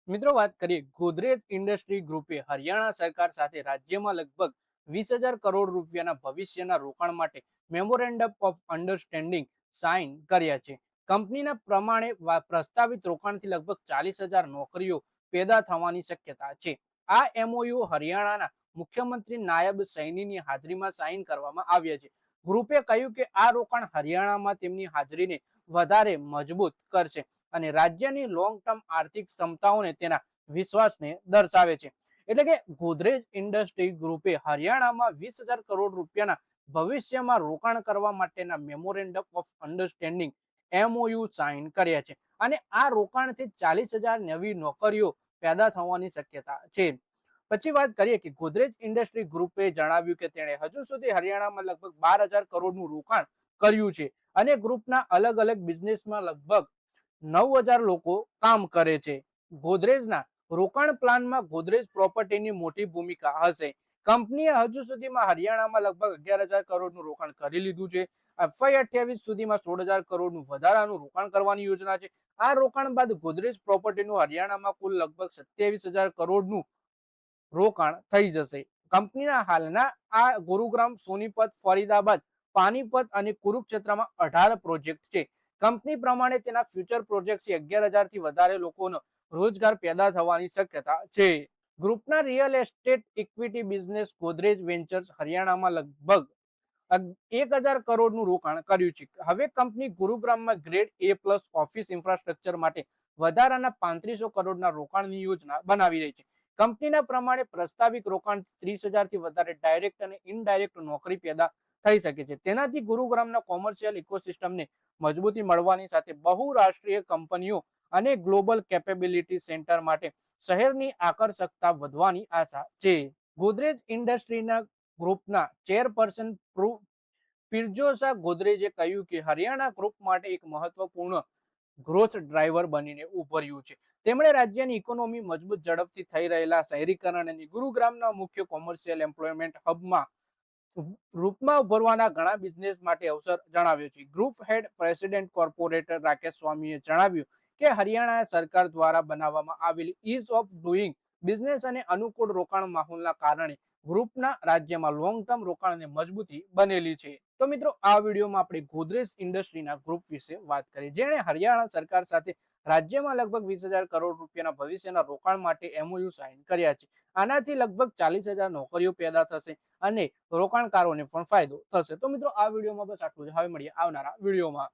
મિત્રો વાત કરીએ ગોદરેજ ઇન્ડસ્ટ્રી ગ્રુપે હરિયાણા સરકાર સાથે રાજ્યમાં લગભગ 20,000 કરોડ રૂપિયાના ભવિષ્યના રોકાણ માટે મેમોરેન્ડમ ઓફ અન્ડરસ્ટેન્ડિંગ સાઇન કર્યા છે. કંપનીના પ્રમાણે પ્રસ્તાવિત રોકાણથી લગભગ 40,000 નોકરીઓ પેદા થવાની શક્યતા છે. આ એમઓયુ હરિયાણાના મુખ્યમંત્રી નાયબ સૈનીની હાજરીમાં સાઇન કરવામાં આવ્યા છે. ગ્રુપે કહ્યું કે આ રોકાણ હરિયાણામાં તેમની હાજરીને વધારે મજબૂત કરશે અને રાજ્યની લોંગ ટર્મ આર્થિક ક્ષમતાઓને તેના વિશ્વાસને દર્શાવે છે. એટલે કે ગોદરેજ ઇન્ડસ્ટ્રી ગ્રુપે હરિયાણામાં 20,000 કરોડ રૂપિયાના ભવિષ્યમાં રોકાણ કરવા માટેના memorandum of understanding MOU sign કર્યા છે અને આ રોકાણથી 40,000 નવી નોકરીઓ પેદા થવાની શક્યતા છે. પછી વાત કરીએ કે ગોદરેજ ઇન્ડસ્ટ્રી ગ્રુપે જણાવ્યું કે તેણે હજુ સુધી હરિયાણામાં લગભગ 12,000 કરોડનું રોકાણ કર્યું છે અને ગ્રુપના અલગ અલગ બિઝનેસમાં લગભગ 9,000 લોકો કામ કરે છે. ગોદરેજના રોકાણ પ્લાનમાં ગોદરેજ પ્રોપર્ટીની મોટી ભૂમિકા હશે. કંપનીએ હજુ સુધીમાં હરિયાણામાં લગભગ 11,000 કરોડનું રોકાણ કરી લીધું છે. FY28 સુધીમાં 16,000 કરોડનું વધારાનું રોકાણ કરવાની યોજના છે. આ રોકાણ બાદ ગોદરેજ પ્રોપર્ટીનું હરિયાણામાં કુલ લગભગ 27,000 કરોડનું રોકાણ થઈ જશે. કંપનીના હાલના આ ગુરુગ્રામ, સોનીપત, ફરીદાબાદ, પાનીપત અને કુરુક્ષેત્રમાં 18 પ્રોજેક્ટ છે. કંપની પ્રમાણે તેના ફ્યુચર પ્રોજેક્ટથી 11,000 થી વધારે લોકોનો રોજગાર પેદા થવાની શક્યતા છે. ગ્રુપના real estate equity business Godrej ventures હરિયાણામાં લગભગ 1,000 કરોડનું રોકાણ કર્યું છે. હવે કંપની ગુરુગ્રામમાં ગ્રેડ A+ ઓફિસ ઇન્ફ્રાસ્ટ્રક્ચર માટે વધારાના 3500 કરોડના રોકાણની યોજના બનાવી રહી છે. કંપનીના પ્રમાણે પ્રસ્તાવિત રોકાણ 30,000 થી વધારે ડાયરેક્ટ અને ઇનડાયરેક્ટ નોકરી પેદા થઈ શકે છે. તેનાથી ગુરુગ્રામના કોમર્શિયલ ઇકોસિસ્ટમને મજબૂતી મળવાની સાથે બહુરાષ્ટ્રીય કંપનીઓ અને ગ્લોબલ કેપેબિલિટી સેન્ટર માટે શહેરની આકર્ષકતા વધવાની આશા છે. ગોદરેજ ઇન્ડસ્ટ્રીના ગ્રુપના ચેરપર્સન પિરજોશા ગોદરેજે કહ્યું કે હરિયાણા ગ્રુપ માટે એક મહત્વપૂર્ણ ગ્રોથ ડ્રાઈવર બનીને ઉભર્યું છે. તેમણે રાજ્યની ઇકોનોમી મજબૂત ઝડપથી થઈ રહેલા શહેરીકરણ અને ગુરુગ્રામના મુખ્ય કોમર્શિયલ એમ્પ્લોયમેન્ટ હબમાં રૂપમાં ઉભરવાના ઘણા બિઝનેસ માટે અવસર જણાવ્યો છે. ગ્રુપ હેડ પ્રેસિડેન્ટ કોર્પોરેટર રાકેશ સ્વામીએ જણાવ્યું કે હરિયાણા સરકાર દ્વારા બનાવવામાં આવેલી ઇઝ ઓફ ડુઈંગ બિઝનેસ અને અનુકૂળ રોકાણ માહોલના કારણે ગ્રુપના રાજ્યમાં લોંગ ટર્મ રોકાણને મજબૂતી બનેલી છે. તો મિત્રો આ વિડીયોમાં આપણે ગોદરેજ ઇન્ડસ્ટ્રીના ગ્રુપ વિશે વાત કરી, જેણે હરિયાણા સરકાર સાથે રાજ્યમાં લગભગ 20,000 કરોડ રૂપિયાના ભવિષ્યના રોકાણ માટે એમઓયુ સાઇન કર્યા છે. આનાથી લગભગ 40,000 નોકરીઓ પેદા થશે અને રોકાણકારોને પણ ફાયદો થશે. તો મિત્રો આ વિડીયોમાં બસ આટલું જ. હવે મળીએ આવનારા વિડીયોમાં.